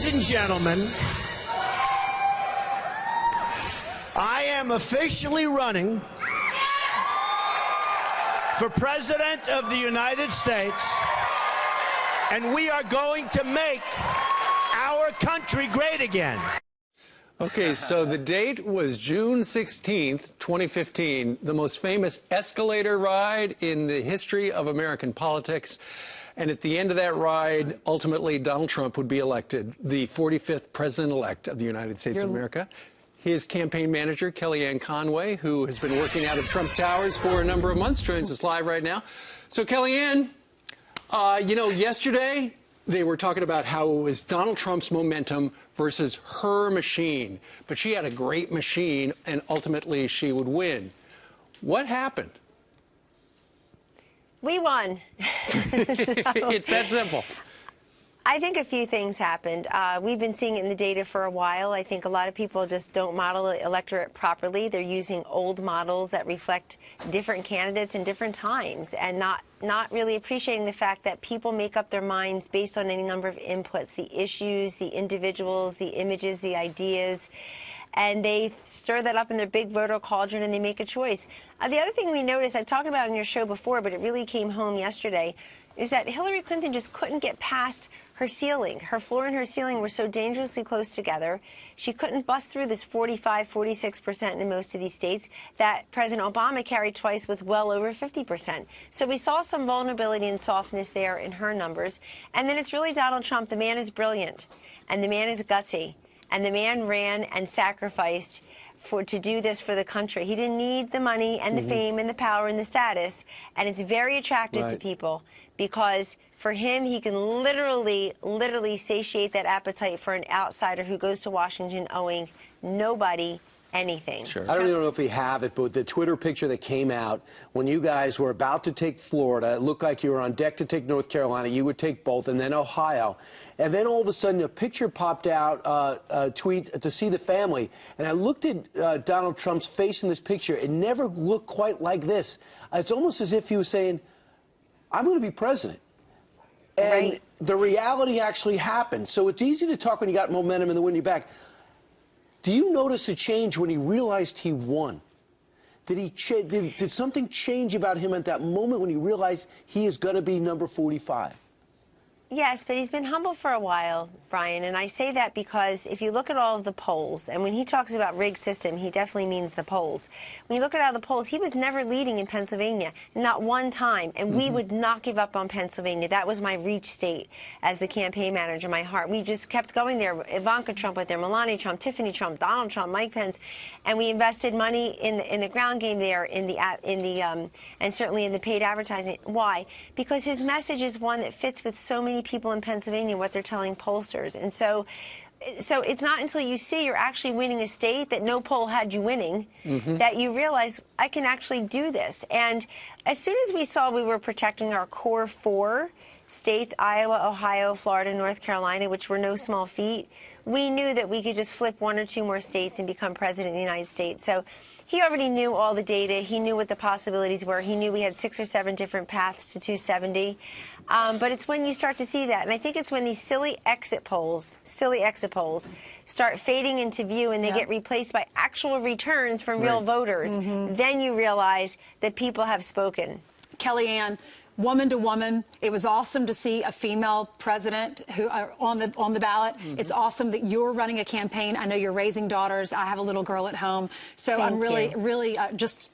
and gentlemen, I am officially running for President of the United States, and we are going to make our country great again. Okay, so the date was June 16th, 2015, the most famous escalator ride in the history of American politics. And at the end of that ride, ultimately, Donald Trump would be elected the 45th president-elect of the United States of America. His campaign manager, Kellyanne Conway, who has been working out of Trump Towers for a number of months, joins us live right now. So, Kellyanne, you know, yesterday they were talking about how it was Donald Trump's momentum versus her machine. But she had a great machine, and ultimately she would win. What happened? We won. It's that simple. I think a few things happened. We've been seeing it in the data for a while. I think a lot of people just don't model the electorate properly. They're using old models that reflect different candidates in different times and not really appreciating the fact that people make up their minds based on any number of inputs, the issues, the individuals, the images, the ideas, and they stir that up in their big voter cauldron and they make a choice. The other thing we noticed, I talked about it in your show before, but it really came home yesterday, is that Hillary Clinton just couldn't get past her ceiling. Her floor and her ceiling were so dangerously close together. She couldn't bust through this 45, 46% in most of these states that President Obama carried twice with well over 50%. So we saw some vulnerability and softness there in her numbers. And then it's really Donald Trump. The man is brilliant, and the man is gutsy, and the man ran and sacrificed to do this for the country. He didn't need the money and the fame and the power and the status, and it's very attractive to people because for him, he can literally satiate that appetite for an outsider who goes to Washington owing nobody anything. Sure. I don't even know if we have it, but the Twitter picture that came out when you guys were about to take Florida, it looked like you were on deck to take North Carolina. You would take both, and then Ohio. And then all of a sudden, a picture popped out, a tweet to see the family. And I looked at Donald Trump's face in this picture. It never looked quite like this. It's almost as if he was saying, I'm going to be president. And the reality actually happened. So it's easy to talk when you got momentum and the wind in your back. Do you notice a change when he realized he won? Did something change about him at that moment when he realized he is going to be number 45? Yes, but he's been humble for a while, Brian, and I say that because if you look at all of the polls, and when he talks about rigged system, he definitely means the polls. When you look at all the polls, he was never leading in Pennsylvania, not one time, and we would not give up on Pennsylvania. That was my reach state as the campaign manager, my heart. We just kept going there. Ivanka Trump went there, Melania Trump, Tiffany Trump, Donald Trump, Mike Pence, and we invested money in the ground game there, and certainly in the paid advertising. Why? Because his message is one that fits with so many people in Pennsylvania, what they're telling pollsters. And so it's not until you see you're actually winning a state that no poll had you winning that you realize I can actually do this. And as soon as we saw we were protecting our core 4 states, Iowa, Ohio, Florida, North Carolina, which were no small feat, we knew that we could just flip 1 or 2 more states and become president of the United States. So he already knew all the data. He knew what the possibilities were. He knew we had 6 or 7 different paths to 270. But it's when you start to see that. And I think it's when these silly exit polls start fading into view and they get replaced by actual returns from real voters. Then you realize that people have spoken. Kellyanne, woman to woman, it was awesome to see a female president who on the ballot. It's awesome that you're running a campaign. I know you're raising daughters. I have a little girl at home, so I'm really just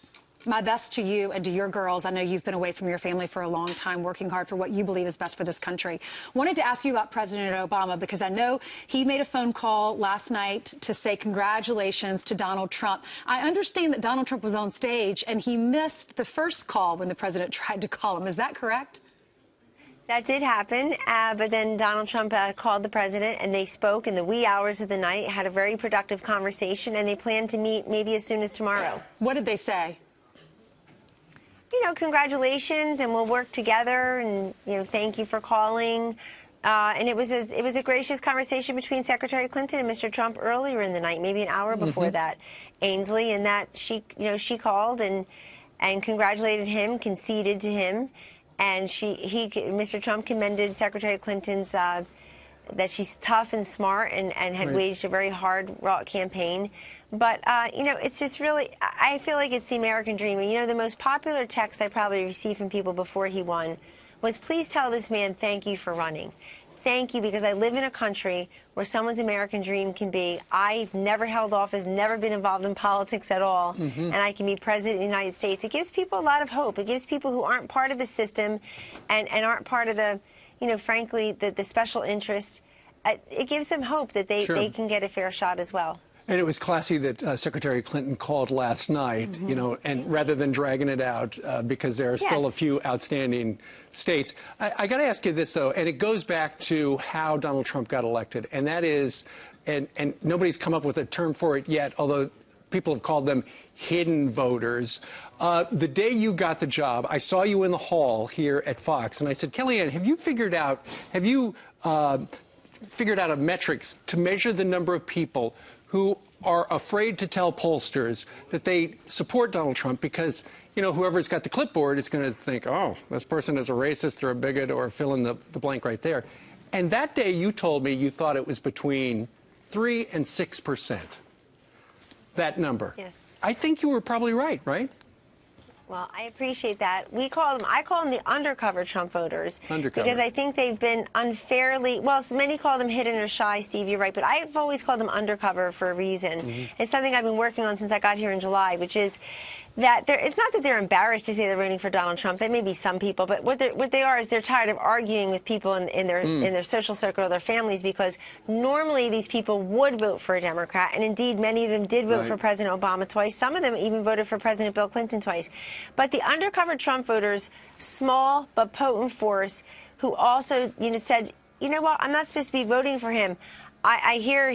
my best to you and to your girls. I know you've been away from your family for a long time, working hard for what you believe is best for this country. Wanted to ask you about President Obama because I know he made a phone call last night to say congratulations to Donald Trump. I understand that Donald Trump was on stage and he missed the first call when the president tried to call him. Is that correct? That did happen, but then Donald Trump called the president, and they spoke in the wee hours of the night, had a very productive conversation, and they plan to meet maybe as soon as tomorrow. What did they say? You know, congratulations, and we'll work together, and, you know, thank you for calling. And it was a gracious conversation between Secretary Clinton and Mr. Trump earlier in the night, maybe an hour before that, Ainsley, and that she called and congratulated him, conceded to him, and Mr. Trump commended Secretary Clinton's she's tough and smart and had Right. waged a very hard, wrought campaign. But, you know, it's just really, I feel like it's the American dream. And, you know, the most popular text I probably received from people before he won was, please tell this man thank you for running. Thank you, because I live in a country where someone's American dream can be, I've never held office, never been involved in politics at all, and I can be president of the United States. It gives people a lot of hope. It gives people who aren't part of the system and aren't part of the, you know, frankly, the special interest, it gives them hope that they can get a fair shot as well. And it was classy that Secretary Clinton called last night, you know, and rather than dragging it out because there are still a few outstanding states. I got to ask you this, though, and it goes back to how Donald Trump got elected, and that is, and nobody's come up with a term for it yet, although people have called them hidden voters. The day you got the job, I saw you in the hall here at Fox, and I said, Kellyanne, have you figured out a metrics to measure the number of people who are afraid to tell pollsters that they support Donald Trump because, you know, whoever's got the clipboard is going to think, oh, this person is a racist or a bigot or fill in the blank right there. And that day you told me you thought it was between 3 and 6%, that number. Yes. I think you were probably right, right? Well, I appreciate that. I call them the undercover Trump voters. Undercover. Because I think they've been unfairly, well, many call them hidden or shy, Steve, you're right, but I've always called them undercover for a reason. It's something I've been working on since I got here in July, which is that it's not that they're embarrassed to say they're voting for Donald Trump. There may be some people, but what they are is they're tired of arguing with people in their social circle or their families, because normally these people would vote for a Democrat, and indeed many of them did vote for President Obama twice. Some of them even voted for President Bill Clinton twice. But the undercover Trump voters, small but potent force, who also, you know, said, you know what, I'm not supposed to be voting for him. I hear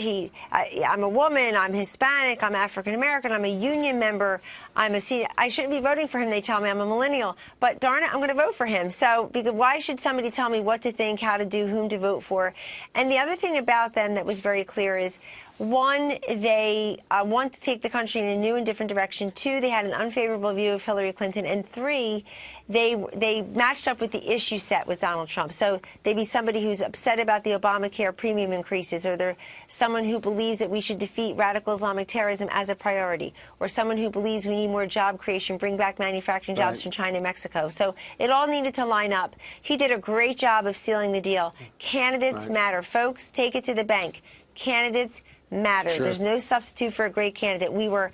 I'm a woman, I'm Hispanic, I'm African American, I'm a union member, I'm a senior. I shouldn't be voting for him, they tell me. I'm a millennial. But darn it, I'm going to vote for him. So because why should somebody tell me what to think, how to do, whom to vote for? And the other thing about them that was very clear is, one, they want to take the country in a new and different direction. Two, they had an unfavorable view of Hillary Clinton. And three, they matched up with the issue set with Donald Trump. So they'd be somebody who's upset about the Obamacare premium increases, or they're someone who believes that we should defeat radical Islamic terrorism as a priority, or someone who believes we need more job creation, bring back manufacturing jobs from China and Mexico. So it all needed to line up. He did a great job of sealing the deal. Candidates matter. Folks, take it to the bank. Candidates matter. There's no substitute for a great candidate. We were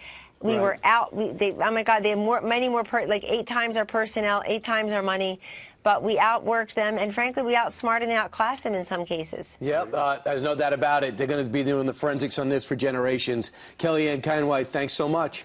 out. Oh my God, they have many more, like 8 times our personnel, 8 times our money, but we outworked them, and frankly, we outsmarted and outclassed them in some cases. Yep, there's no doubt about it. They're going to be doing the forensics on this for generations. Kellyanne Conway, thanks so much.